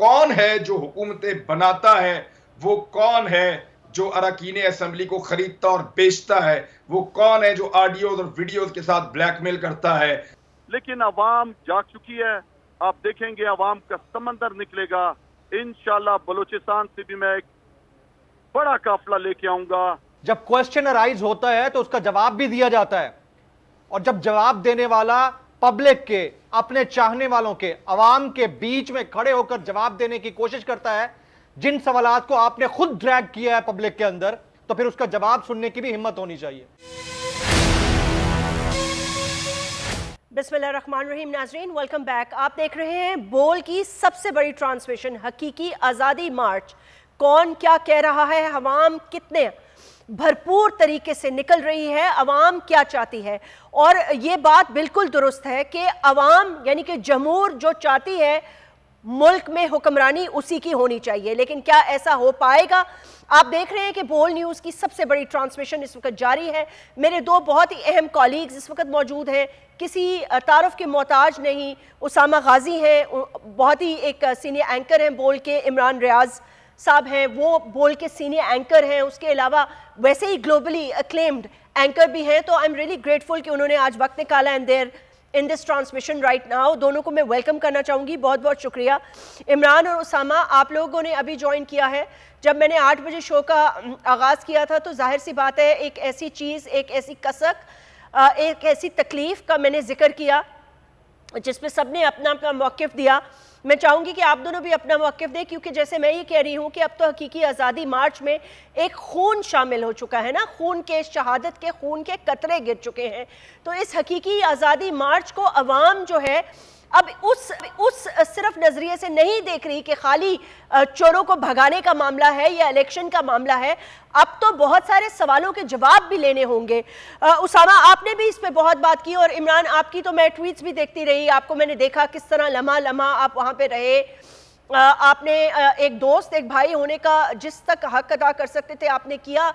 कौन है जो हुकूमतें बनाता है, वो कौन है जो अरकान असेंबली को खरीदता और बेचता है, वो कौन है जो ऑडियोज और वीडियोज के साथ ब्लैकमेल करता है। लेकिन अवाम जाग चुकी है। आप देखेंगे अवाम का समंदर निकलेगा। इंशाल्लाह बलूचिस्तान से भी मैं एक बड़ा काफिला लेके आऊंगा। जब क्वेश्चन अराइज होता है तो उसका जवाब भी दिया जाता है, और जब जवाब देने वाला पब्लिक के, अपने चाहने वालों के, अवाम के बीच में खड़े होकर जवाब देने की कोशिश करता है, जिन सवालात को आपने खुद ड्रैग किया है पब्लिक के अंदर, तो फिर उसका जवाब सुनने की भी हिम्मत होनी चाहिए। बिस्मिल्लाहिर्रहमानिर्रहीम। नाज़रीन, वेलकम बैक। आप देख रहे हैं बोल की सबसे बड़ी ट्रांसमिशन, हकीकी आज़ादी मार्च। कौन क्या कह रहा है, अवाम कितने भरपूर तरीके से निकल रही है, अवाम क्या चाहती है। और ये बात बिल्कुल दुरुस्त है कि अवाम यानी कि जमहूर जो चाहती है मुल्क में हुक्मरानी उसी की होनी चाहिए, लेकिन क्या ऐसा हो पाएगा? आप देख रहे हैं कि बोल न्यूज़ की सबसे बड़ी ट्रांसमिशन इस वक्त जारी है। मेरे दो बहुत ही अहम कॉलीग्स इस वक्त मौजूद हैं, किसी तारुफ के मोहताज नहीं। उसामा गाजी हैं, बहुत ही एक सीनियर एंकर हैं बोल के। इमरान रियाज साहब हैं, वो बोल के सीनियर एंकर हैं। उसके अलावा वैसे ही ग्लोबली अक्लेम्ड एंकर भी हैं। तो आई एम रियली ग्रेटफुल कि उन्होंने आज वक्त निकाला and they're in this transmission right now. दोनों को मैं वेलकम करना चाहूँगी, बहुत बहुत शुक्रिया। इमरान और उसामा, आप लोगों ने अभी ज्वाइन किया है। जब मैंने 8 बजे शो का आगाज़ किया था तो जाहिर सी बात है एक ऐसी चीज़, एक ऐसी कसक, एक ऐसी तकलीफ़ का मैंने जिक्र किया जिसमें सब ने अपना अपना मौक़िफ़ दिया। मैं चाहूँगी कि आप दोनों भी अपना मौक़िफ़ दें, क्योंकि जैसे मैं ये कह रही हूँ कि अब तो हकीकी आज़ादी मार्च में एक खून शामिल हो चुका है ना, खून के, शहादत के खून के कतरे गिर चुके हैं। तो इस हकीकी आज़ादी मार्च को अवाम जो है अब उस सिर्फ नज़रिए से नहीं देख रही कि खाली चोरों को भगाने का मामला है या इलेक्शन का मामला है। अब तो बहुत सारे सवालों के जवाब भी लेने होंगे। उसामा, आपने भी इस पे बहुत बात की, और इमरान आपकी तो मैं ट्वीट्स भी देखती रही, आपको मैंने देखा किस तरह लम्हा लम्हा आप वहाँ पे रहे। आपने एक दोस्त, एक भाई होने का जिस तक हक अदा कर सकते थे आपने किया।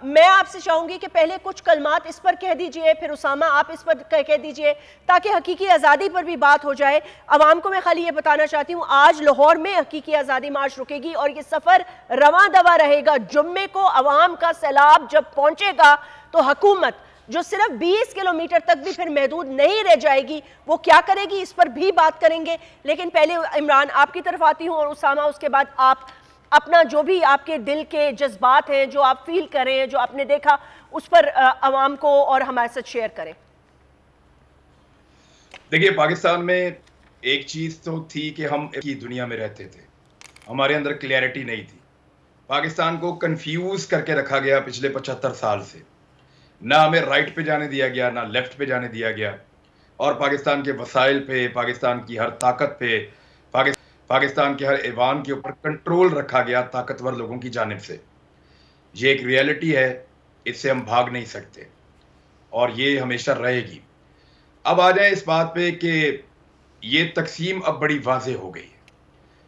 मैं आपसे चाहूँगी कि पहले कुछ कलमात इस पर कह दीजिए, फिर उसामा आप इस पर कह दीजिए, ताकि हकीकी आज़ादी पर भी बात हो जाए। अवाम को मैं खाली ये बताना चाहती हूँ, आज लाहौर में हकीकी आज़ादी मार्च रुकेगी और ये सफ़र रवां दवा रहेगा। जुम्मे को अवाम का सैलाब जब पहुँचेगा तो हुकूमत जो सिर्फ 20 किलोमीटर तक भी फिर महदूद नहीं रह जाएगी, वो क्या करेगी, इस पर भी बात करेंगे। लेकिन पहले इमरान आपकी तरफ आती हूँ, और उसामा उसके बाद आप अपना जो भी आपके दिल के जज्बात हैं, जो आप फील कर रहे हैं, जो आपने देखा, उस पर अवाम को और हमारे साथ शेयर करें। देखिए, पाकिस्तान में एक चीज़ तो थी कि हम एक ही दुनिया में रहते थे, हमारे अंदर क्लैरिटी नहीं थी। पाकिस्तान को कंफ्यूज करके रखा गया पिछले 75 साल से। ना हमें राइट पे जाने दिया गया, ना लेफ्ट पे जाने दिया गया, और पाकिस्तान के वसाइल पे, पाकिस्तान की हर ताकत पे, पाकिस्तान के हर ऐवान के ऊपर कंट्रोल रखा गया ताकतवर लोगों की जानिब से। ये एक रियलिटी है, इससे हम भाग नहीं सकते, और ये हमेशा रहेगी। अब आ जाए इस बात पे कि ये तकसीम अब बड़ी वाज़ेह हो गई है,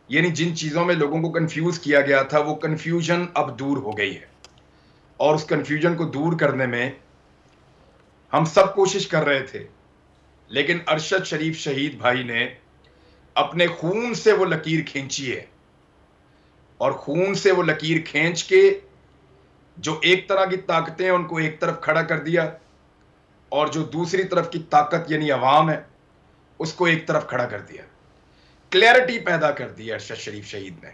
यानी जिन चीज़ों में लोगों को कंफ्यूज किया गया था वो कंफ्यूजन अब दूर हो गई है, और उस कंफ्यूजन को दूर करने में हम सब कोशिश कर रहे थे। लेकिन अरशद शरीफ शहीद भाई ने अपने खून से वो लकीर खींची है, और खून से वो लकीर खींच के जो एक तरह की ताकतें हैं उनको एक तरफ खड़ा कर दिया, और जो दूसरी तरफ की ताकत यानी अवाम है उसको एक तरफ खड़ा कर दिया। क्लैरिटी पैदा कर दी अरशद शरीफ शहीद ने।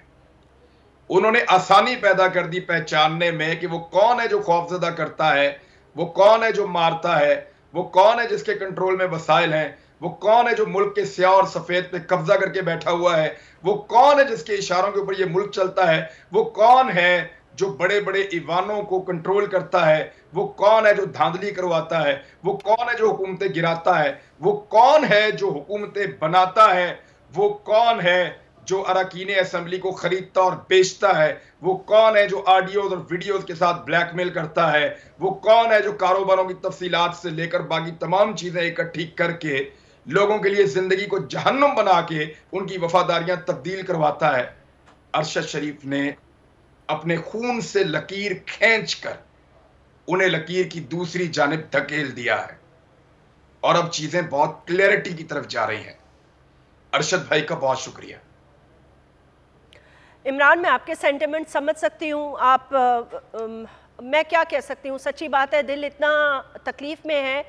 उन्होंने आसानी पैदा कर दी पहचानने में कि वो कौन है जो खौफजदा करता है, वो कौन है जो मारता है, वो कौन है जिसके कंट्रोल में वसाइल हैं, वो कौन है जो मुल्क के स्याह और सफेद पे कब्जा करके बैठा हुआ है, वो कौन है जिसके इशारों के ऊपर ये मुल्क चलता है, वो कौन है जो बड़े बड़े ईवानों को कंट्रोल करता है, वो कौन है जो धांधली करवाता है, वो कौन है जो हुकूमतें गिराता है, वो कौन है जो हुकूमतें बनाता है, वो कौन है जो अरकान असेंबली को खरीदता और बेचता है, वो कौन है जो ऑडियोज और वीडियोज के साथ ब्लैकमेल करता है, वो कौन है जो कारोबारों की तफसीलात से लेकर बाकी तमाम चीजें इकट्ठी करके लोगों के लिए जिंदगी को जहन्नुम बना के उनकी वफादारियां तब्दील करवाता है। अरशद शरीफ ने अपने खून से लकीर खींचकर उन्हें लकीर की दूसरी जानिब धकेल दिया है, और अब चीजें बहुत क्लैरिटी की तरफ जा रही हैं। अरशद भाई का बहुत शुक्रिया। इमरान, मैं आपके सेंटिमेंट समझ सकती हूँ। आप मैं क्या कह सकती हूँ, सच्ची बात है, दिल इतना तकलीफ में है।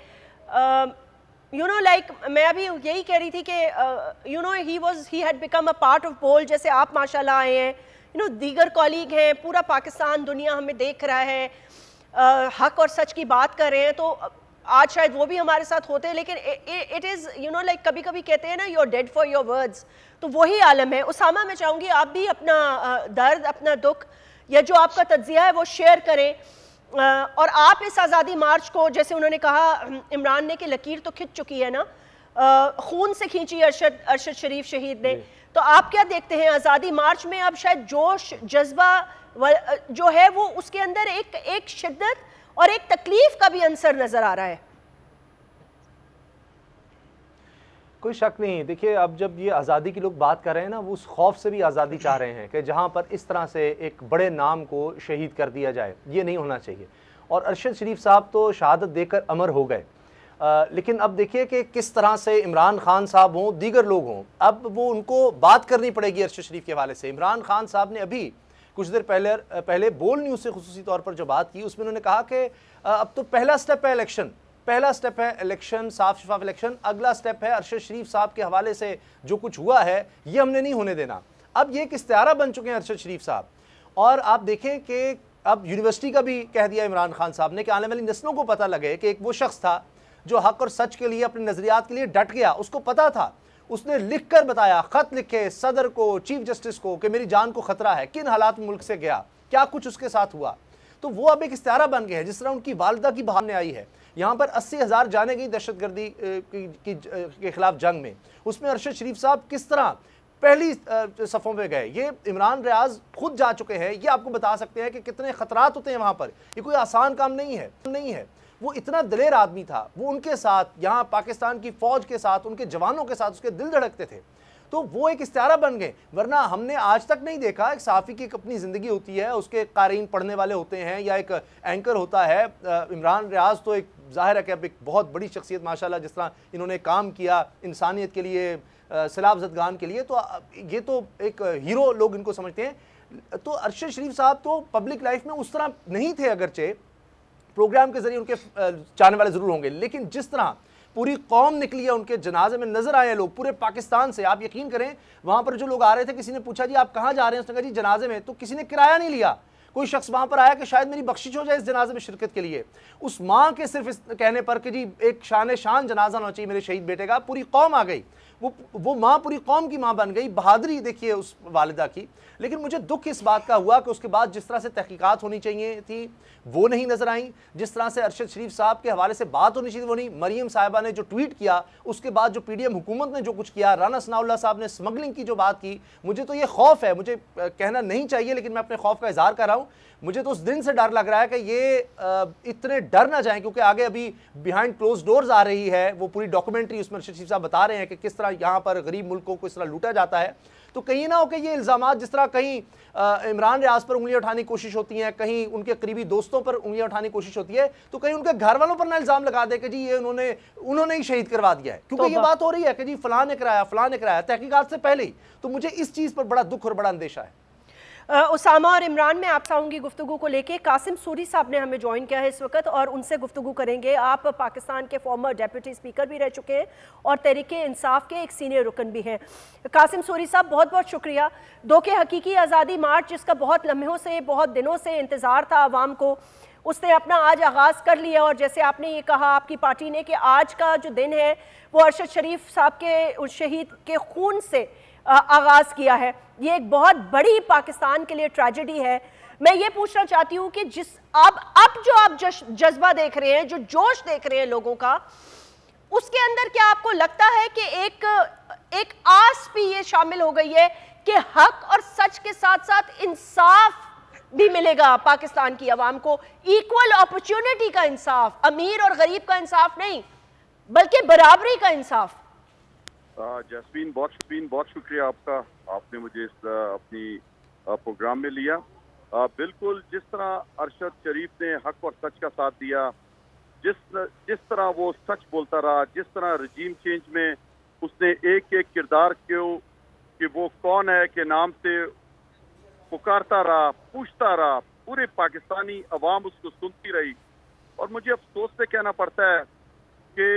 मैं अभी यही कह रही थी कि he had become a part of बोल, जैसे आप माशाल्लाह आए हैं, दीगर कॉलीग हैं, पूरा पाकिस्तान दुनिया हमें देख रहा है, हक और सच की बात कर रहे हैं, तो आज शायद वो भी हमारे साथ होते हैं, लेकिन इट इज़ कभी कभी कहते हैं ना, you are dead for your words, तो वही आलम है। उसामा, मैं चाहूँगी आप भी अपना दर्द, अपना दुख या जो आपका तज्जिया है वो शेयर करें, और आप इस आज़ादी मार्च को, जैसे उन्होंने कहा इमरान ने कि लकीर तो खिंच चुकी है ना, खून से खींची अरशद शरीफ शहीद ने, तो आप क्या देखते हैं आज़ादी मार्च में अब शायद जोश जज्बा जो है वो उसके अंदर एक शिद्दत और एक तकलीफ का भी अंसर नजर आ रहा है? कोई शक नहीं। देखिए, अब जब ये आज़ादी की लोग बात कर रहे हैं ना, वो उस खौफ से भी आज़ादी चाह रहे हैं कि जहाँ पर इस तरह से एक बड़े नाम को शहीद कर दिया जाए, ये नहीं होना चाहिए। और अरशद शरीफ साहब तो शहादत देकर अमर हो गए, लेकिन अब देखिए कि किस तरह से इमरान खान साहब हों, दीगर लोग हों, अब वो उनको बात करनी पड़ेगी अरशद शरीफ के हवाले से। इमरान खान साहब ने अभी कुछ देर पहले बोल न्यूज़ से खुसूसी तौर पर जो बात की, उसमें उन्होंने कहा कि अब तो पहला स्टेप है इलेक्शन, पहला स्टेप है इलेक्शन, साफ शफाफ इलेक्शन, अगला स्टेप है अरशद शरीफ साहब के हवाले से जो कुछ हुआ है ये हमने नहीं होने देना। अब ये एक इस्तिआरा बन चुके हैं अरशद शरीफ साहब। और आप देखें कि अब यूनिवर्सिटी का भी कह दिया इमरान खान साहब ने कि आने वाली नस्लों को पता लगे कि एक वो शख्स था जो हक और सच के लिए, अपने नजरियात के लिए डट गया, उसको पता था, उसने लिख कर बताया, खत लिखे सदर को, चीफ जस्टिस को, कि मेरी जान को खतरा है, किन हालात में मुल्क से गया, क्या कुछ उसके साथ हुआ। तो वो अब एक इस्तिआरा बन गया है। जिस तरह उनकी वालदा की बहाने आई है, यहाँ पर 80,000 जाने गई दहशतगर्दी के खिलाफ जंग में, उसमें अरशद शरीफ साहब किस तरह पहली सफ़ों में गए। ये इमरान रियाज खुद जा चुके हैं, ये आपको बता सकते हैं कि कितने खतरात होते हैं वहाँ पर। ये कोई आसान काम नहीं है। वो इतना दलेर आदमी था, वो उनके साथ यहाँ पाकिस्तान की फ़ौज के साथ, उनके जवानों के साथ उसके दिल धड़कते थे, तो वो एक इस्तिआरा बन गए। वरना हमने आज तक नहीं देखा, एक सहाफ़ी की एक अपनी ज़िंदगी होती है, उसके क़ारीन पढ़ने वाले होते हैं या एक एंकर होता है। इमरान रियाज तो एक ज़ाहिर है कि अब एक बहुत बड़ी शख्सियत माशाल्लाह, जिस तरह इन्होंने काम किया इंसानियत के लिए, सैलाब ज़दगान के लिए, तो ये तो एक हीरो लोग इनको समझते हैं। तो अरशद शरीफ साहब तो पब्लिक लाइफ में उस तरह नहीं थे, अगरचे प्रोग्राम के ज़रिए उनके चाहने वाले ज़रूर होंगे, लेकिन जिस तरह पूरी कौम निकली है उनके जनाजे में, नजर आए लोग पूरे पाकिस्तान से। आप यकीन करें, वहां पर जो लोग आ रहे थे, किसी ने पूछा जी आप कहां जा रहे हैं, उसने कहा जी जनाजे में, तो किसी ने किराया नहीं लिया। कोई शख्स वहां पर आया कि शायद मेरी बख्शिश हो जाए इस जनाजे में शिरकत के लिए, उस माँ के सिर्फ इस कहने पर कि जी एक शान जनाजा होना चाहिए मेरे शहीद बेटे का, पूरी कौम आ गई। वो माँ पूरी कौम की माँ बन गई। बहादुरी देखिए उस वालिदा की। लेकिन मुझे दुख इस बात का हुआ कि उसके बाद जिस तरह से तहकीकात होनी चाहिए थी वो नहीं नजर आई, जिस तरह से अरशद शरीफ साहब के हवाले से बात होनी चाहिए वो नहीं। मरीम साहिबा ने जो ट्वीट किया, उसके बाद जो पीडीएम हुकूमत ने जो कुछ किया, राना सनाउल्लाह साहब ने स्मगलिंग की जो बात की, मुझे तो ये खौफ है, मुझे कहना नहीं चाहिए लेकिन मैं अपने खौफ का इजहार कर रहा हूँ। मुझे तो उस दिन से डर लग रहा है कि ये इतने डर ना जाएं, क्योंकि आगे अभी बिहाइंड क्लोज डोर्स आ रही है वो पूरी डॉक्यूमेंट्री, उसमें अरशद शरीफ साहब बता रहे हैं कि किस तरह यहाँ पर गरीब मुल्कों को इस तरह लूटा जाता है। तो कहीं ना हो कि ये इल्ज़ामात जिस तरह कहीं इमरान रियाज पर उंगलियां उठाने की कोशिश होती हैं, कहीं उनके करीबी दोस्तों पर उंगलियां उठाने की कोशिश होती है, तो कहीं उनके घर वालों पर ना इल्ज़ाम लगा दे कि जी ये उन्होंने ही शहीद करवा दिया है, क्योंकि ये बात हो रही है कि जी फलां ने कराया तहकीकात से पहले ही। तो मुझे इस चीज़ पर बड़ा दुख और बड़ा अंदेशा है। उसामा और इमरान, में आपसे आऊँगी गुफ्तगू को लेके। कासिम सूरी साहब ने हमें ज्वाइन किया है इस वक्त और उनसे गुफ्तगू करेंगे। आप पाकिस्तान के फॉर्मर डेप्यूटी स्पीकर भी रह चुके हैं और तहरीके इंसाफ के एक सीनियर रुकन भी हैं। कासिम सूरी साहब, बहुत बहुत शुक्रिया। दो के हकीकी आज़ादी मार्च, जिसका बहुत लम्हों से, बहुत दिनों से इंतज़ार था आवाम को, उसने अपना आज आगाज़ कर लिया। और जैसे आपने ये कहा आपकी पार्टी ने कि आज का जो दिन है वो अरशद शरीफ साहब के उस शहीद के खून से आगाज़ किया है। ये एक बहुत बड़ी पाकिस्तान के लिए ट्रेजेडी है। मैं ये पूछना चाहती हूँ कि अब जो आप जज्बा देख रहे हैं, जो जोश देख रहे हैं लोगों का, उसके अंदर क्या आपको लगता है कि एक आस भी ये शामिल हो गई है कि हक और सच के साथ साथ इंसाफ भी मिलेगा पाकिस्तान की आवाम को, इक्वल अपॉर्चुनिटी का इंसाफ, अमीर और गरीब का इंसाफ नहीं बल्कि बराबरी का इंसाफ? जैस्मीन, बहुत शुक्रिया आपका, आपने मुझे इस अपनी प्रोग्राम में लिया। बिल्कुल जिस तरह अरशद शरीफ ने हक और सच का साथ दिया, जिस तरह वो सच बोलता रहा, जिस तरह रजीम चेंज में उसने एक एक किरदार कि वो कौन है के नाम से पुकारता रहा, पूछता रहा, पूरे पाकिस्तानी अवाम उसको सुनती रही। और मुझे अफसोस से कहना पड़ता है कि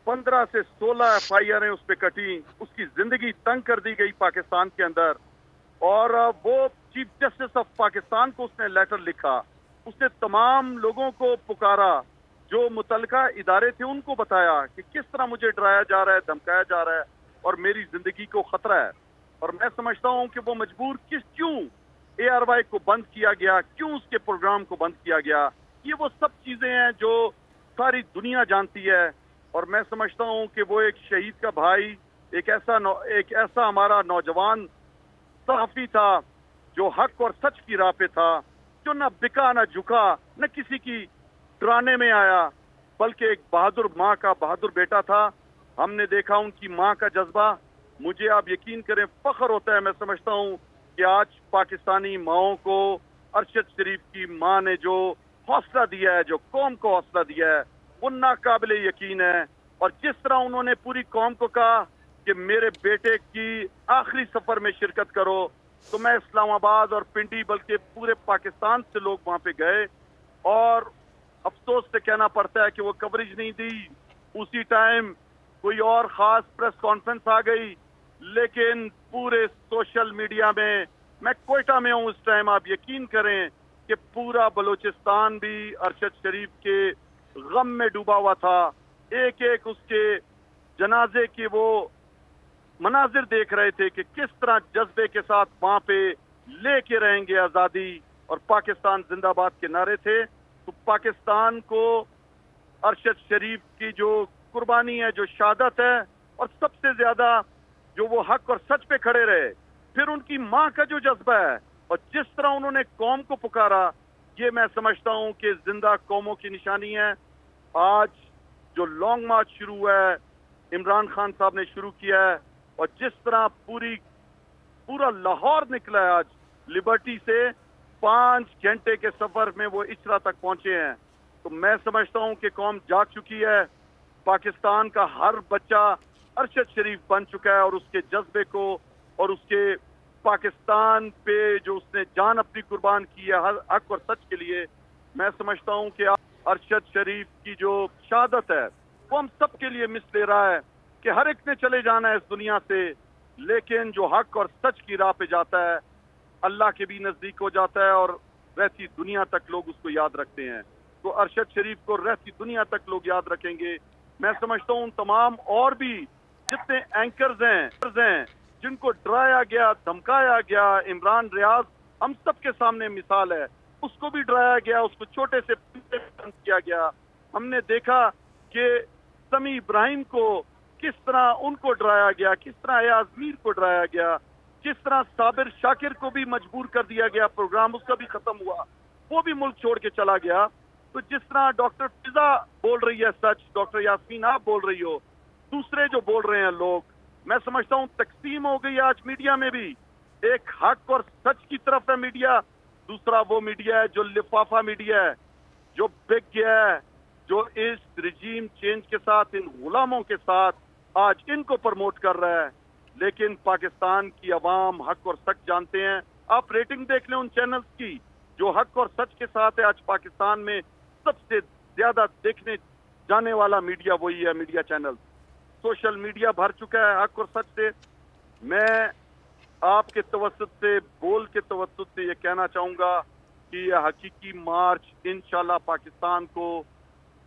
15 से 16 FIR उस पर कटी, उसकी जिंदगी तंग कर दी गई पाकिस्तान के अंदर। और वो चीफ जस्टिस ऑफ पाकिस्तान को उसने लेटर लिखा, उसने तमाम लोगों को पुकारा, जो मुतलका इदारे थे उनको बताया कि किस तरह मुझे डराया जा रहा है, धमकाया जा रहा है और मेरी जिंदगी को खतरा है। और मैं समझता हूं कि वो मजबूर क्यों ARY को बंद किया गया, क्यों उसके प्रोग्राम को बंद किया गया, ये वो सब चीजें हैं जो सारी दुनिया जानती है। और मैं समझता हूं कि वो एक शहीद का भाई, एक ऐसा हमारा नौजवान सहाफी था जो हक और सच की राह पे था, जो न बिका न झुका, न किसी की डराने में आया, बल्कि एक बहादुर माँ का बहादुर बेटा था। हमने देखा उनकी माँ का जज्बा, मुझे आप यकीन करें फख्र होता है। मैं समझता हूँ कि आज पाकिस्तानी माओं को अरशद शरीफ की माँ ने जो हौसला दिया है, जो कौम को हौसला दिया है, वो नाकाबिले यकीन है। और जिस तरह उन्होंने पूरी कौम को कहा कि मेरे बेटे की आखिरी सफर में शिरकत करो, तो मैं इस्लामाबाद और पिंडी बल्कि पूरे पाकिस्तान से लोग वहां पे गए। और अफसोस से कहना पड़ता है कि वो कवरेज नहीं दी। उसी टाइम कोई और खास प्रेस कॉन्फ्रेंस आ गई, लेकिन पूरे सोशल मीडिया में, मैं कोयटा में हूँ इस टाइम, आप यकीन करें कि पूरा बलूचिस्तान भी अरशद शरीफ के गम में डूबा हुआ था। एक एक उसके जनाजे के वो मनाजिर देख रहे थे कि किस तरह जज्बे के साथ वहां पे लेके रहेंगे आजादी और पाकिस्तान जिंदाबाद के नारे थे। तो पाकिस्तान को अरशद शरीफ की जो कुर्बानी है, जो शहादत है, और सबसे ज्यादा जो वो हक और सच पे खड़े रहे, फिर उनकी माँ का जो जज्बा है और जिस तरह उन्होंने कौम को पुकारा, ये मैं समझता हूँ कि जिंदा कौमों की निशानी है। आज जो लॉन्ग मार्च शुरू हुआ है, इमरान खान साहब ने शुरू किया है, और जिस तरह पूरा लाहौर निकला है आज लिबर्टी से, 5 घंटे के सफर में वो इचरा तक पहुंचे हैं। तो मैं समझता हूं कि कौम जाग चुकी है। पाकिस्तान का हर बच्चा अरशद शरीफ बन चुका है और उसके जज्बे को और उसके पाकिस्तान पे जो उसने जान अपनी कुर्बान की है हर हक और सच के लिए, मैं समझता हूं कि अरशद शरीफ की जो शहादत है वो हम सब के लिए मिस ले रहा है कि हर एक ने चले जाना है इस दुनिया से, लेकिन जो हक और सच की राह पे जाता है अल्लाह के भी नजदीक हो जाता है और रहती दुनिया तक लोग उसको याद रखते हैं। तो अरशद शरीफ को रहती दुनिया तक लोग याद रखेंगे। मैं समझता हूँ तमाम और भी जितने एंकर्स हैं जिनको डराया गया, धमकाया गया, इमरान रियाज हम सब के सामने मिसाल है, उसको भी डराया गया, उसको छोटे से बंद किया गया। हमने देखा कि समी इब्राहिम को किस तरह उनको डराया गया, किस तरह अयाज मीर को डराया गया, किस तरह साबिर शाकिर को भी मजबूर कर दिया गया, प्रोग्राम उसका भी खत्म हुआ, वो भी मुल्क छोड़ के चला गया। तो जिस तरह डॉक्टर फिजा बोल रही है सच, डॉक्टर यास्मीन आप बोल रही हो, दूसरे जो बोल रहे हैं लोग, मैं समझता हूँ तकसीम हो गई आज मीडिया में भी। एक हक और सच की तरफ है मीडिया, दूसरा वो मीडिया है जो लिफाफा मीडिया है, जो बिक गया है, जो इस रिजीम चेंज के साथ, इन गुलामों के साथ आज इनको प्रमोट कर रहा है। लेकिन पाकिस्तान की अवाम हक और सच जानते हैं। आप रेटिंग देख लें उन चैनल्स की जो हक और सच के साथ है। आज पाकिस्तान में सबसे ज्यादा देखने जाने वाला मीडिया वही है, मीडिया चैनल। सोशल मीडिया भर चुका है हक और सच से। मैं आपके तवस्सुत से, बोल के तवस्सुत से ये कहना चाहूंगा कि यह हकीकी मार्च इंशाल्लाह पाकिस्तान को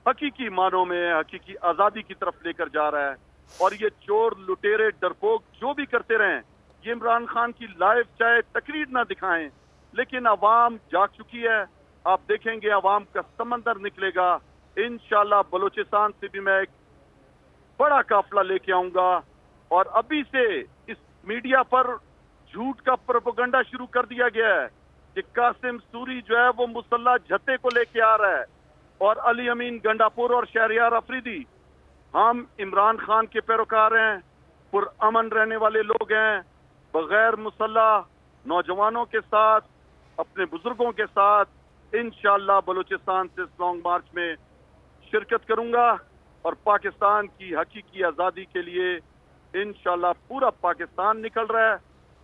हकीकी मानों में हकीकी आजादी की तरफ लेकर जा रहा है। और ये चोर, लुटेरे, डरपोक जो भी करते रहें, ये इमरान खान की लाइव चाहे तकरीर ना दिखाएं, लेकिन अवाम जाग चुकी है। आप देखेंगे अवाम का समंदर निकलेगा। इंशाल्लाह बलूचिस्तान से भी मैं एक बड़ा काफिला लेके आऊंगा। और अभी से इस मीडिया पर झूठ का प्रोपेगेंडा शुरू कर दिया गया है कि कासिम सूरी जो है वो मुसल्ला झत्ते को लेके आ रहा है और अली अमीन गंडापुर और शहरियार अफरीदी, हम इमरान खान के पैरोकार हैं, पुरअमन रहने वाले लोग हैं, बगैर मुसल्ला नौजवानों के साथ, अपने बुजुर्गों के साथ इंशाअल्लाह बलूचिस्तान से इस लॉन्ग मार्च में शिरकत करूंगा और पाकिस्तान की हकीकी आज़ादी के लिए इंशाअल्लाह पूरा पाकिस्तान निकल रहा है।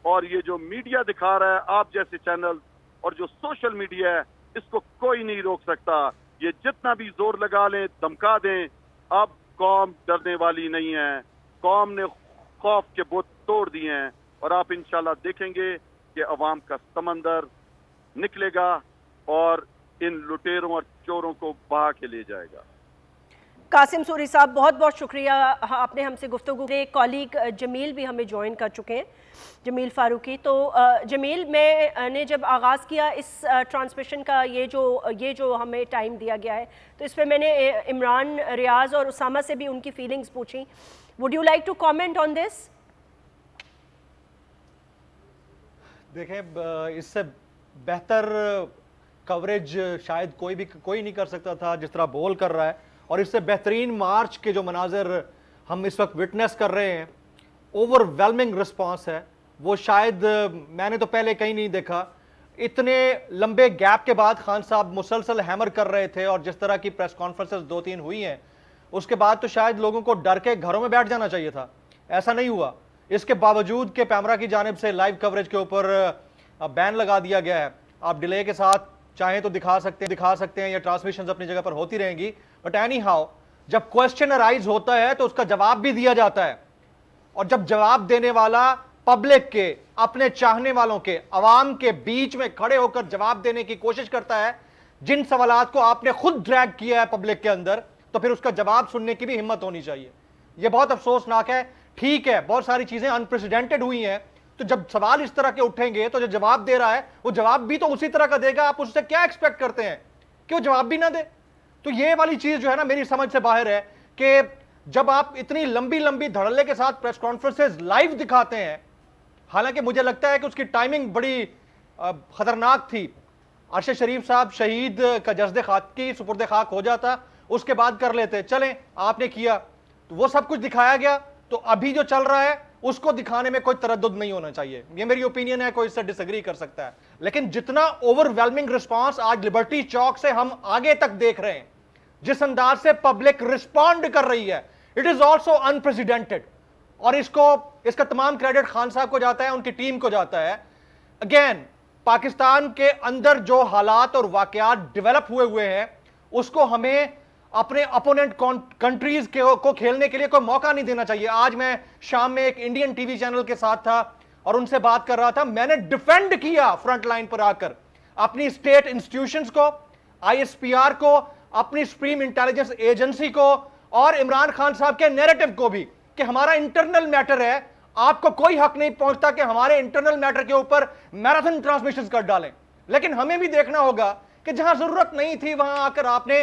और ये जो मीडिया दिखा रहा है, आप जैसे चैनल और जो सोशल मीडिया है, इसको कोई नहीं रोक सकता। ये जितना भी जोर लगा लें, धमका दें, अब कौम डरने वाली नहीं है। कौम ने खौफ के बुत तोड़ दिए हैं और आप इंशाल्लाह देखेंगे कि अवाम का समंदर निकलेगा और इन लुटेरों और चोरों को बहा के ले जाएगा। कासिम सूरी साहब, बहुत बहुत शुक्रिया, आपने हमसे गुफ्तगू। कॉलीग जमील भी हमें ज्वाइन कर चुके हैं, जमील फारूकी। तो जमील, मैंने जब आगाज़ किया इस ट्रांसमिशन का, ये जो हमें टाइम दिया गया है, तो इस पर मैंने इमरान, रियाज और उसामा से भी उनकी फीलिंग्स पूछी। Would you like to comment on this? देखें, इससे बेहतर कवरेज शायद कोई नहीं कर सकता था जिस तरह बोल कर रहा है, और इससे बेहतरीन मार्च के जो मनाजिर हम इस वक्त विटनेस कर रहे हैं, ओवरवेलमिंग रिस्पांस है, वो शायद मैंने तो पहले कहीं नहीं देखा। इतने लंबे गैप के बाद खान साहब मुसलसल हैमर कर रहे थे, और जिस तरह की प्रेस कॉन्फ्रेंसेस 2-3 हुई हैं, उसके बाद तो शायद लोगों को डर के घरों में बैठ जाना चाहिए था। ऐसा नहीं हुआ। इसके बावजूद कि पैमरा की जानिब से लाइव कवरेज के ऊपर बैन लगा दिया गया है। आप डिले के साथ चाहें तो दिखा सकते हैं, या ट्रांसमिशन अपनी जगह पर होती रहेंगी, बट एनी हाउ जब क्वेश्चन अराइज होता है तो उसका जवाब भी दिया जाता है। और जब जवाब देने वाला पब्लिक के, अपने चाहने वालों के, अवाम के बीच में खड़े होकर जवाब देने की कोशिश करता है, जिन सवालात को आपने खुद ड्रैग किया है पब्लिक के अंदर, तो फिर उसका जवाब सुनने की भी हिम्मत होनी चाहिए। यह बहुत अफसोसनाक है। ठीक है, बहुत सारी चीजें अनप्रेसिडेंटेड हुई हैं, तो जब सवाल इस तरह के उठेंगे तो जो जवाब दे रहा है वो जवाब भी तो उसी तरह का देगा। आप उससे क्या एक्सपेक्ट करते हैं कि वो जवाब भी ना दे? तो ये वाली चीज जो है ना, मेरी समझ से बाहर है कि जब आप इतनी लंबी लंबी धड़ल्ले के साथ प्रेस कॉन्फ्रेंसेस लाइव दिखाते हैं, हालांकि मुझे लगता है कि उसकी टाइमिंग बड़ी खतरनाक थी। अरशद शरीफ साहब शहीद का जज्दे खाक की सुपुर्द खाक हो जाता, उसके बाद कर लेते। चलें, आपने किया तो वो सब कुछ दिखाया गया, तो अभी जो चल रहा है उसको दिखाने में कोई तरद्दुद नहीं होना चाहिए। ये मेरी ओपिनियन है, कोई इससे डिसएग्री कर सकता है। लेकिन जितना ओवरवेलमिंग रिस्पांस आज लिबर्टी चौक से हम आगे तक देख रहे हैं, जिस अंदाज से पब्लिक रिस्पॉन्ड कर रही है, इट इज ऑल्सो अनप्रेसिडेंटेड। और इसका तमाम क्रेडिट खान साहब को जाता है, उनकी टीम को जाता है। अगेन, पाकिस्तान के अंदर जो हालात और वाकयात डेवलप हुए हैं, उसको हमें अपने अपोनेंट कंट्रीज को खेलने के लिए कोई मौका नहीं देना चाहिए। आज मैं शाम में एक इंडियन टीवी चैनल के साथ था और उनसे बात कर रहा था। मैंने डिफेंड किया फ्रंट लाइन पर आकर अपनी स्टेट इंस्टीट्यूशंस को, ISPR को, अपनी सुप्रीम इंटेलिजेंस एजेंसी को, और इमरान खान साहब के नैरेटिव को भी, कि हमारा इंटरनल मैटर है, आपको कोई हक नहीं पहुंचता कि हमारे इंटरनल मैटर के ऊपर मैराथन ट्रांसमिशन कर डालें। लेकिन हमें भी देखना होगा कि जहां जरूरत नहीं थी वहां आकर आपने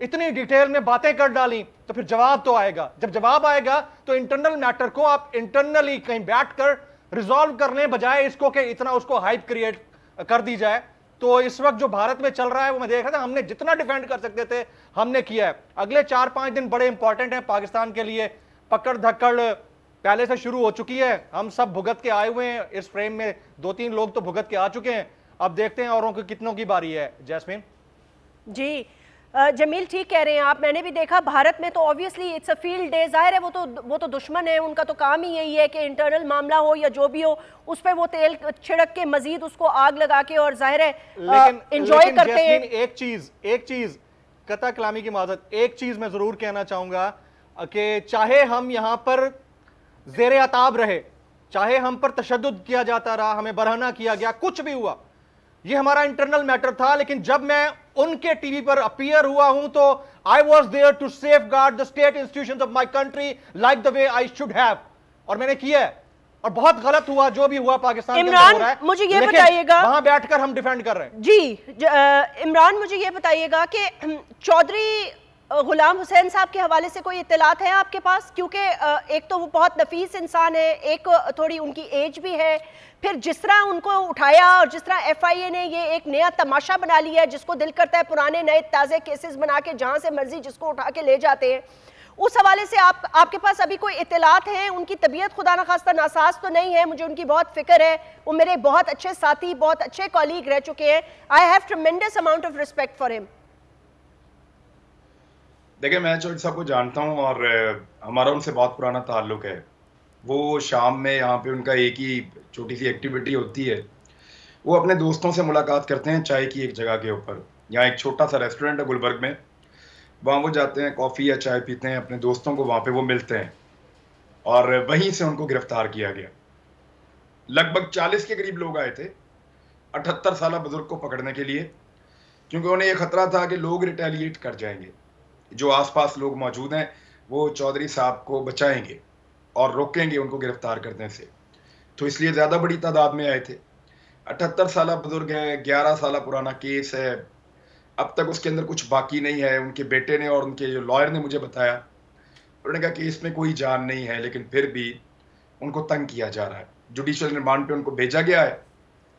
इतनी डिटेल में बातें कर डाली, तो फिर जवाब तो आएगा। जब जवाब आएगा तो इंटरनल मैटर को आप इंटरनली कहीं बैठकर रिजॉल्व करने बजाय इसको कि इतना उसको हाइप क्रिएट कर दी जाए। तो इस वक्त जो भारत में चल रहा है वो मैं देख रहा था, हमने जितना डिफेंड कर सकते थे हमने किया है। अगले 4-5 दिन बड़े इंपॉर्टेंट हैं पाकिस्तान के लिए। पकड़ धक्कड़ पहले से शुरू हो चुकी है, हम सब भुगत के आए हुए हैं। इस फ्रेम में 2-3 लोग तो भुगत के आ चुके हैं, अब देखते हैं औरों की कितनों की बारी है। जैस्मीन जी, जमील ठीक कह रहे हैं आप। मैंने भी देखा भारत में तो obviously it's a field day, जाहिर है वो तो दुश्मन है, उनका तो काम ही यही है कि इंटरनल मामला हो या जो भी हो उस पर वो तेल छिड़क के मजीद उसको आग लगा के, और जाहिर है एंजॉय करते हैं। एक चीज कता कलामी की माजरत, एक चीज मैं जरूर कहना चाहूंगा कि चाहे हम यहां पर जेर अताब रहे, चाहे हम पर तशद्दुद किया जाता रहा, हमें बरहना किया गया, कुछ भी हुआ, ये हमारा इंटरनल मैटर था। लेकिन जब मैं उनके टीवी पर अपीयर हुआ हूं तो I was there to safeguard the state institutions of my country like the way I should have, और मैंने किया है। और बहुत गलत हुआ जो भी हुआ पाकिस्तान के अंदर हो रहा है। मुझे ये बताइएगा, वहां बैठकर हम डिफेंड कर रहे हैं। जी इमरान, मुझे ये बताइएगा कि चौधरी गुलाम हुसैन साहब के हवाले से कोई इत्तलात है आपके पास? क्योंकि एक तो वो बहुत नफीस इंसान है, एक थोड़ी उनकी एज भी है, फिर जिस तरह उनको उठाया और जिस तरह FIA ने ये एक नया तमाशा बना लिया है, जिसको दिल करता है पुराने नए ताज़े केसेस बना के जहां से मर्जी जिसको उठा के ले जाते हैं, उस हवाले से आपके पास अभी कोई इत्तलात हैं? उनकी तबीयत खुदा न खास्ता नासाज तो नहीं है? मुझे उनकी बहुत फिक्र है, वो मेरे बहुत अच्छे साथी, बहुत अच्छे कॉलीग रह चुके हैं। I have ट्रेमेंडस amount of respect for him. देखिए, मैं चौधरी साहब को जानता हूं और हमारा उनसे बहुत पुराना ताल्लुक है। वो शाम में यहाँ पे उनका एक ही छोटी सी एक्टिविटी होती है, वो अपने दोस्तों से मुलाकात करते हैं चाय की एक जगह के ऊपर। यहाँ एक छोटा सा रेस्टोरेंट है गुलबर्ग में, वहाँ वो जाते हैं, कॉफ़ी या चाय पीते हैं, अपने दोस्तों को वहाँ पे वो मिलते हैं और वहीं से उनको गिरफ्तार किया गया। लगभग 40 के करीब लोग आए थे 78 साल बुजुर्ग को पकड़ने के लिए, क्योंकि उन्हें ये खतरा था कि लोग रिटेलिएट कर जाएंगे, जो आसपास लोग मौजूद हैं वो चौधरी साहब को बचाएंगे और रोकेंगे उनको गिरफ्तार करने से, तो इसलिए ज़्यादा बड़ी तादाद में आए थे। 78 साल बुजुर्ग है, 11 साल पुराना केस है, अब तक उसके अंदर कुछ बाकी नहीं है। उनके बेटे ने और उनके जो लॉयर ने मुझे बताया, उन्होंने कहा कि इसमें कोई जान नहीं है, लेकिन फिर भी उनको तंग किया जा रहा है। जुडिशियल रिमांड पे उनको भेजा गया है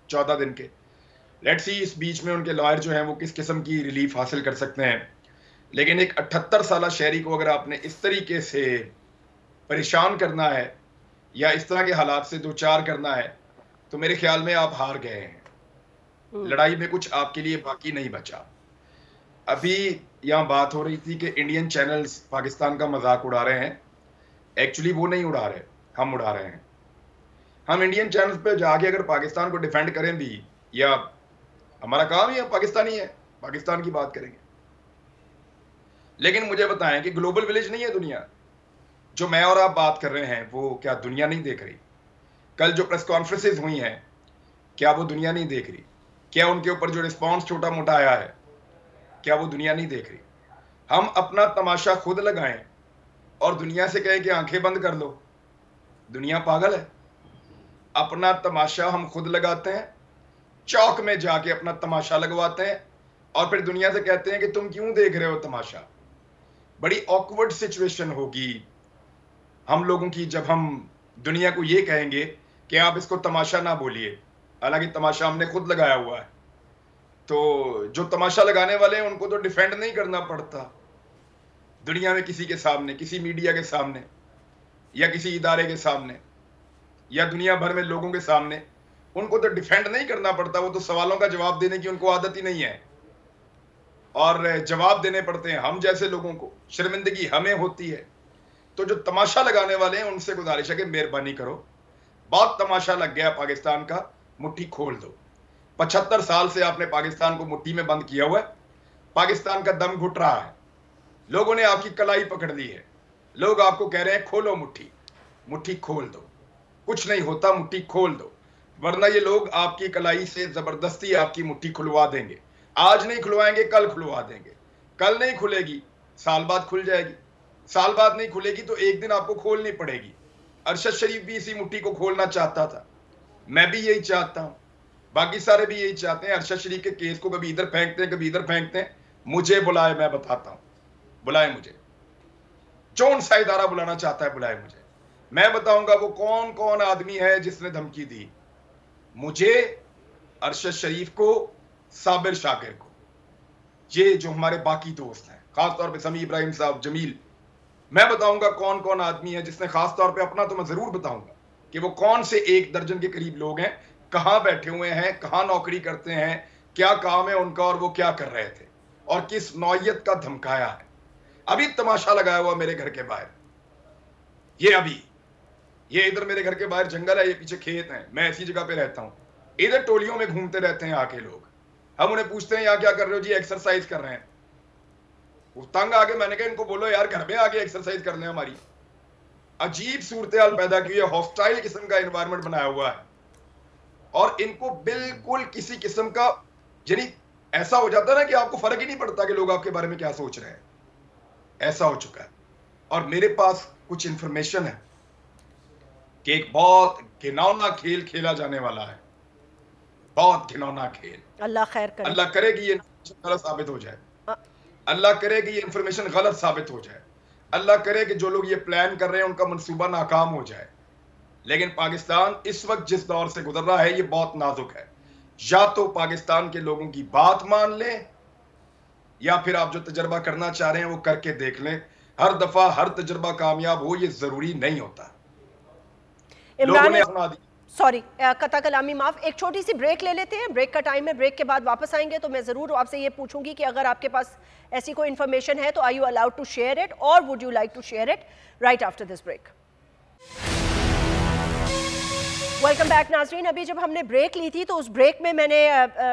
14 दिन के। लेट्स सी इस बीच में उनके लॉयर जो हैं वो किस किस्म की रिलीफ हासिल कर सकते हैं। लेकिन एक 78 साल शहरी को अगर आपने इस तरीके से परेशान करना है या इस तरह के हालात से दो चार करना है, तो मेरे ख्याल में आप हार गए हैं। लड़ाई में कुछ आपके लिए बाकी नहीं बचा। अभी यहाँ बात हो रही थी कि इंडियन चैनल्स पाकिस्तान का मजाक उड़ा रहे हैं। एक्चुअली वो नहीं उड़ा रहे, हम उड़ा रहे हैं। हम इंडियन चैनल्स पे जाके अगर पाकिस्तान को डिफेंड करें भी, या हमारा काम ही है पाकिस्तानी है, पाकिस्तान की बात करेंगे, लेकिन मुझे बताएं कि ग्लोबल विलेज नहीं है दुनिया। जो मैं और आप बात कर रहे हैं वो क्या दुनिया नहीं देख रही? कल जो प्रेस कॉन्फ्रेंसेज हुई हैं, क्या वो दुनिया नहीं देख रही? क्या उनके ऊपर जो रिस्पॉन्स छोटा मोटा आया है, क्या वो दुनिया नहीं देख रही? हम अपना तमाशा खुद लगाएं और दुनिया से कहें कि आंखें बंद कर लो, दुनिया पागल है। अपना तमाशा हम खुद लगाते हैं, चौक में जाके अपना तमाशा लगवाते हैं और फिर दुनिया से कहते हैं कि तुम क्यों देख रहे हो तमाशा। बड़ी ऑकवर्ड सिचुएशन होगी हम लोगों की जब हम दुनिया को ये कहेंगे कि आप इसको तमाशा ना बोलिए, हालांकि तमाशा हमने खुद लगाया हुआ है। तो जो तमाशा लगाने वाले हैं उनको तो डिफेंड नहीं करना पड़ता दुनिया में किसी के सामने, किसी मीडिया के सामने या किसी इदारे के सामने या दुनिया भर में लोगों के सामने, उनको तो डिफेंड नहीं करना पड़ता। वो तो सवालों का जवाब देने की उनको आदत ही नहीं है और जवाब देने पड़ते हैं हम जैसे लोगों को, शर्मिंदगी हमें होती है। तो जो तमाशा लगाने वाले हैं उनसे गुजारिश है कि मेहरबानी करो, बहुत तमाशा लग गया पाकिस्तान का, मुट्ठी खोल दो। 75 साल से आपने पाकिस्तान को मुट्ठी में बंद किया हुआ है, पाकिस्तान का दम घुट रहा है, लोगों ने आपकी कलाई पकड़ ली है, लोग आपको कह रहे हैं खोलो मुट्ठी, मुट्ठी खोल दो। कुछ नहीं होता, मुट्ठी खोल दो, वरना ये लोग आपकी कलाई से जबरदस्ती आपकी मुट्ठी खुलवा देंगे। आज नहीं खुलवाएंगे, कल खुलवा देंगे। कल नहीं खुलेगी, साल बाद खुल जाएगी। साल बाद नहीं खुलेगी तो एक दिन आपको खोलनी पड़ेगी। अरशद शरीफ भी इसी मुट्ठी को खोलना चाहता था, मैं भी यही चाहता हूं, बाकी सारे भी यही चाहते हैं। अरशद शरीफ के केस को कभी इधर फेंकते हैं, कभी इधर फेंकते हैं। मुझे बुलाए, मैं बताता हूं, बुलाए मुझे, कौन सा इदारा बुलाना चाहता है बुलाए मुझे, मैं बताऊंगा वो कौन कौन आदमी है जिसने धमकी दी मुझे, अरशद शरीफ को, साबिर शाकिर को, ये जो हमारे बाकी दोस्त हैं, खासतौर पे समी इब्राहिम साहब, जमील, मैं बताऊंगा कौन कौन आदमी है जिसने, खासतौर पे अपना तो मैं जरूर बताऊंगा कि वो कौन से 1 दर्जन के करीब लोग हैं, कहां बैठे हुए हैं, कहां नौकरी करते हैं, क्या काम है उनका और वो क्या कर रहे थे और किस नौयत का धमकाया है। अभी तमाशा लगाया हुआ मेरे घर के बाहर, ये अभी, ये इधर मेरे घर के बाहर जंगल है, ये पीछे खेत है, मैं ऐसी जगह पे रहता हूं, इधर टोलियों में घूमते रहते हैं आके लोग। हम उन्हें पूछते हैं यहाँ क्या कर रहे हो जी, एक्सरसाइज कर रहे हैं। वो तंग आके मैंने कहा इनको बोलो यार घर में आके एक्सरसाइज कर लें। हमारी अजीब सूरत हाल पैदा की है, हॉस्टाइल किस्म का एनवायरनमेंट बनाया हुआ है और इनको बिल्कुल किसी किस्म का, यानी ऐसा हो जाता है ना कि आपको फर्क ही नहीं पड़ता कि लोग आपके बारे में क्या सोच रहे हैं, ऐसा हो चुका है। और मेरे पास कुछ इंफॉर्मेशन है कि एक बहुत घिनौना खेल खेला जाने वाला है, बहुत घिनौना खेल। अल्लाह खैर करे, अल्लाह करे कि ये गलत साबित हो जाए, अल्लाह करे कि ये इंफॉर्मेशन गलत साबित हो जाए, अल्लाह करे कि जो लोग ये प्लान कर रहे हैं उनका मंसूबा नाकाम हो जाए। लेकिन पाकिस्तान इस वक्त जिस दौर से गुजर रहा है ये बहुत नाजुक है। या तो पाकिस्तान के लोगों की बात मान लें या फिर आप जो तजर्बा करना चाह रहे हैं वो करके देख लें। हर दफा हर तजर्बा कामयाब हो ये जरूरी नहीं होता। लोगों ने अपना सॉरी कता कलामी माफ, एक छोटी सी ब्रेक ले लेते हैं, ब्रेक का टाइम है, ब्रेक के बाद वापस आएंगे तो मैं ज़रूर आपसे ये पूछूंगी कि अगर आपके पास ऐसी कोई इन्फॉर्मेशन है तो are you allowed to share it और would you like to share it right after this break. Welcome back नाजरीन। अभी जब हमने ब्रेक ली थी तो उस ब्रेक में मैंने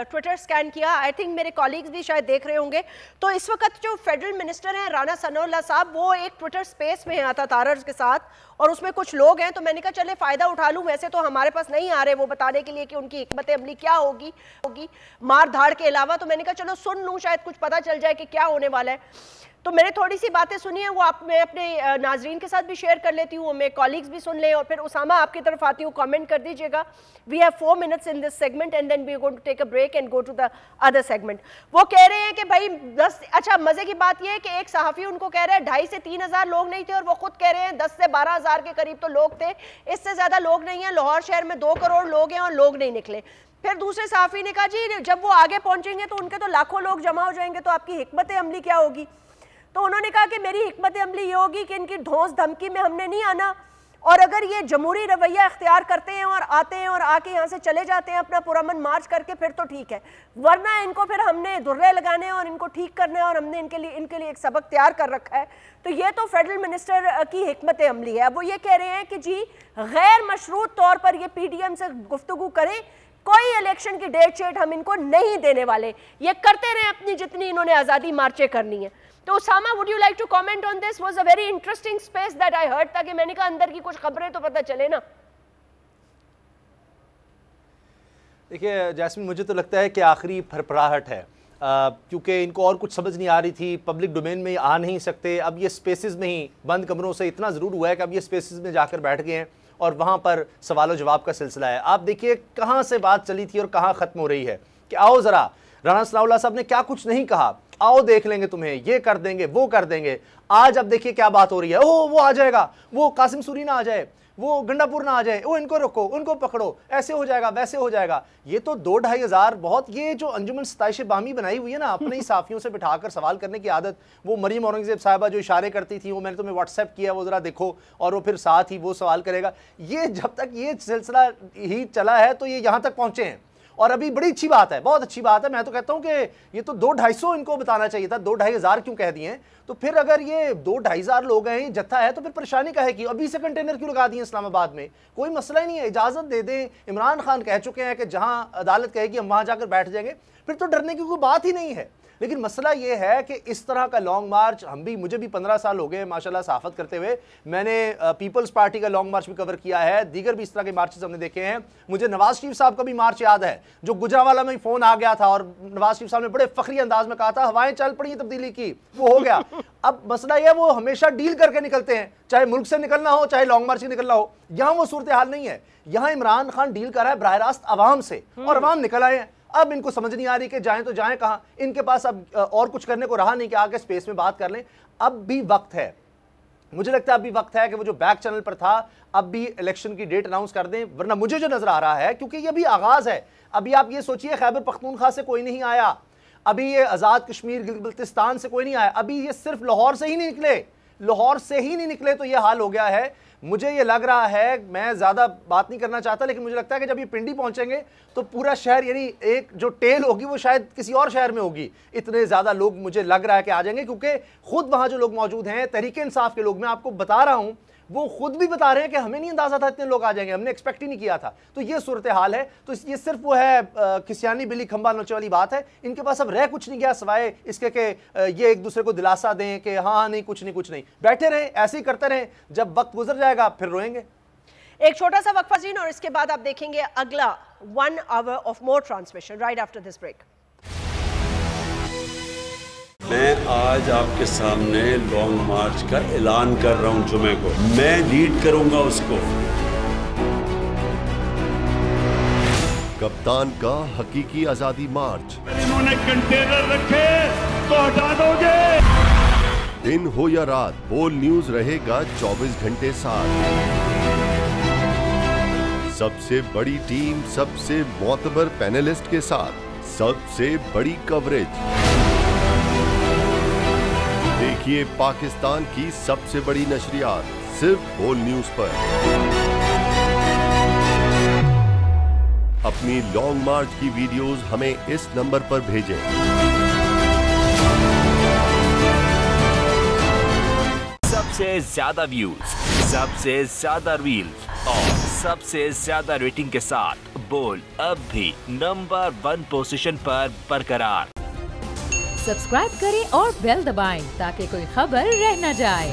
ट्विटर स्कैन किया। आई थिंक मेरे कॉलीग्स भी शायद देख रहे होंगे। तो इस वक्त जो फेडरल मिनिस्टर हैं राना सनाउल्लाह साहब, वो एक ट्विटर स्पेस में आता तारर्स के साथ, और उसमें कुछ लोग हैं। तो मैंने कहा चले फ़ायदा उठा लूँ। वैसे तो हमारे पास नहीं आ रहे वो बताने के लिए कि उनकी हिकमत अमली क्या होगी मार धाड़ के अलावा। तो मैंने कहा चलो सुन लूँ, शायद कुछ पता चल जाए कि क्या होने वाला है। तो मैंने थोड़ी सी बातें सुनी हैं, वो मैं अपने नाजरीन के साथ भी शेयर कर लेती हूँ, मेरे कॉलीग्स भी सुन लें, और फिर उसामा आपकी तरफ आती हूँ, कमेंट कर दीजिएगा। We have 4 minutes in this segment and then we are going to take a break and go to the other segment. वो कह रहे हैं कि भाई 10, अच्छा मजे की बात यह है कि एक सहाफ़ी उनको कह रहे हैं 2,500 से 3,000 लोग नहीं थे, और वो खुद कह रहे हैं 10 से 12,000 के करीब तो लोग थे, इससे ज़्यादा लोग नहीं हैं। लाहौर शहर में 2 करोड़ लोग हैं और लोग नहीं निकले। फिर दूसरे सहाफ़ी ने कहा जी जब वो आगे पहुँचेंगे तो उनके तो लाखों लोग जमा हो जाएंगे, तो आपकी हिकमत अमली क्या होगी? तो उन्होंने कहा कि मेरी हिकमत अमली ये होगी कि इनकी धौंस धमकी में हमने नहीं आना, और अगर ये जमहूरी रवैया इख्तियार करते हैं और आते हैं और आके यहाँ से चले जाते हैं अपना पुरअमन मार्च करके, फिर तो ठीक है, वरना इनको फिर हमने दुर्रे लगाने और इनको ठीक करना है, और हमने इनके लिए एक सबक तैयार कर रखा है। तो ये तो फेडरल मिनिस्टर की हिकमत अमली है। अब वो ये कह रहे हैं कि जी गैर मशरूत तौर पर ये PDM से गुफ्तगू करें, कोई इलेक्शन की डेट शीट हम इनको नहीं देने वाले, ये करते रहे अपनी जितनी इन्होंने आज़ादी मार्चें करनी है। तो Usama, would you like to comment on this? Was a very interesting space that I heard, ताकि मैंने कहा अंदर की कुछ खबरें तो पता चले ना। देखिए जैस्मिन, मुझे तो लगता है कि आखिरी फरफराहट है, क्योंकि इनको और कुछ समझ नहीं आ रही थी, पब्लिक डोमेन में आ नहीं सकते, अब ये स्पेसेस में ही बंद कमरों से इतना ज़रूर हुआ है कि अब ये स्पेसेस में जाकर बैठ गए हैं और वहाँ पर सवाल जवाब का सिलसिला है। आप देखिए कहाँ से बात चली थी और कहाँ ख़त्म हो रही है कि आओ ज़रा, राना सनाउल्लाह साहब ने क्या कुछ नहीं कहा, आओ देख लेंगे तुम्हें, ये कर देंगे वो कर देंगे। आज अब देखिए क्या बात हो रही है, ओह वो आ जाएगा, वो कासिम सूरी ना आ जाए, वो गंडापुर ना आ जाए, वो इनको रोको, उनको पकड़ो, ऐसे हो जाएगा वैसे हो जाएगा। ये तो 2-2.5 हज़ार बहुत, ये जो अंजुमन सताइश बामी बनाई हुई है ना अपने ही साफियों से बिठाकर सवाल करने की आदत, वो मरीम औरंगजेब साहिबा जो इशारे करती थी, वो मैंने तुम्हें व्हाट्सएप किया, वो ज़रा देखो, और वो फिर साथ ही वो सवाल करेगा। ये जब तक ये सिलसिला ही चला है तो ये यहाँ तक पहुँचे हैं। और अभी बड़ी अच्छी बात है, बहुत अच्छी बात है। मैं तो कहता हूं कि ये तो 2-250 इनको बताना चाहिए था, 2-2.5 हज़ार क्यों कह दिए? तो फिर अगर ये 2-2.5 हज़ार लोग हैं, ये जत्था है, तो फिर परेशानी का है कि अभी से कंटेनर क्यों लगा दिए इस्लामाबाद में? कोई मसला ही नहीं है, इजाज़त दे दें। इमरान खान कह चुके हैं कि जहां अदालत कहेगी हम वहां जाकर बैठ जाएंगे, फिर तो डरने की कोई बात ही नहीं है। लेकिन मसला ये है कि इस तरह का लॉन्ग मार्च, मुझे भी 15 साल हो गए माशाल्लाह सहाफ़त करते हुए। मैंने पीपल्स पार्टी का लॉन्ग मार्च भी कवर किया है, दीगर भी इस तरह के मार्चेस हमने देखे हैं। मुझे नवाज शरीफ साहब का भी मार्च याद है, जो गुजरावाला में फ़ोन आ गया था और नवाज शरीफ साहब ने बड़े फ़खरी अंदाज में कहा था हवाएं चल पड़ी, तब्दीली की, वो हो गया। अब मसला यह है वो हमेशा डील करके निकलते हैं, चाहे मुल्क से निकलना हो चाहे लॉन्ग मार्च से निकलना हो। यहाँ वो सूरत हाल नहीं है, यहाँ इमरान खान डील कर रहा है बराह रास्त अवाम से, और अवाम निकल आए हैं। अब इनको समझ नहीं आ रही कि जाएं तो जाएं कहां, इनके पास अब और कुछ करने को रहा नहीं कि आगे स्पेस में बात कर लें। अब भी वक्त है, मुझे लगता है अब भी वक्त है कि वो जो बैक चैनल पर था अब भी इलेक्शन की डेट अनाउंस कर दें, वरना मुझे जो नजर आ रहा है, क्योंकि ये भी आगाज है, अभी आप ये सोचिए खैबर पख्तूनख्वा से कोई नहीं आया, अभी ये आज़ाद कश्मीर गिलगिस्तान से कोई नहीं आया, अभी ये सिर्फ लाहौर से ही नहीं निकले, लाहौर से ही नहीं निकले, तो ये हाल हो गया है। मुझे ये लग रहा है, मैं ज़्यादा बात नहीं करना चाहता, लेकिन मुझे लगता है कि जब ये पिंडी पहुंचेंगे तो पूरा शहर, यानी एक जो टेल होगी वो शायद किसी और शहर में होगी, इतने ज़्यादा लोग मुझे लग रहा है कि आ जाएंगे, क्योंकि खुद वहाँ जो लोग मौजूद हैं तहरीक इंसाफ के लोग, मैं आपको बता रहा हूँ, वो खुद भी बता रहे हैं कि हमें नहीं अंदाजा था इतने लोग आ जाएंगे, हमने एक्सपेक्ट ही नहीं किया था। तो ये सूरत हाल है। तो ये सिर्फ वो है किसियानी बिल्ली खंबा नोचे वाली बात है, इनके पास अब रह कुछ नहीं गया सिवाय इसके कि ये एक दूसरे को दिलासा दें कि हाँ नहीं कुछ नहीं, बैठे रहें, ऐसे ही करते रहें, जब वक्त गुजर जाएगा फिर रोएंगे। एक छोटा सा वक्फा जीन, और इसके बाद आप देखेंगे अगला 1 hour of more transmission right after this break. मैं आज आपके सामने लॉन्ग मार्च का ऐलान कर रहा हूं, जुमे को मैं लीड करूंगा उसको। कप्तान का हकीकी आजादी मार्च। इन्होंने कंटेनर रखे तो हटा दोगे। दिन हो या रात, बोल न्यूज रहेगा 24 घंटे साथ। सबसे बड़ी टीम, सबसे मोतबर पैनलिस्ट के साथ, सबसे बड़ी कवरेज। देखिए पाकिस्तान की सबसे बड़ी नशरियात सिर्फ बोल न्यूज पर। अपनी लॉन्ग मार्च की वीडियोस हमें इस नंबर पर भेजें। सबसे ज्यादा व्यूज, सबसे ज्यादा रील्स और सबसे ज्यादा रेटिंग के साथ बोल अब भी नंबर 1 पोजीशन पर बरकरार। सब्सक्राइब करें और बेल दबाएं ताकि कोई खबर रह न जाए।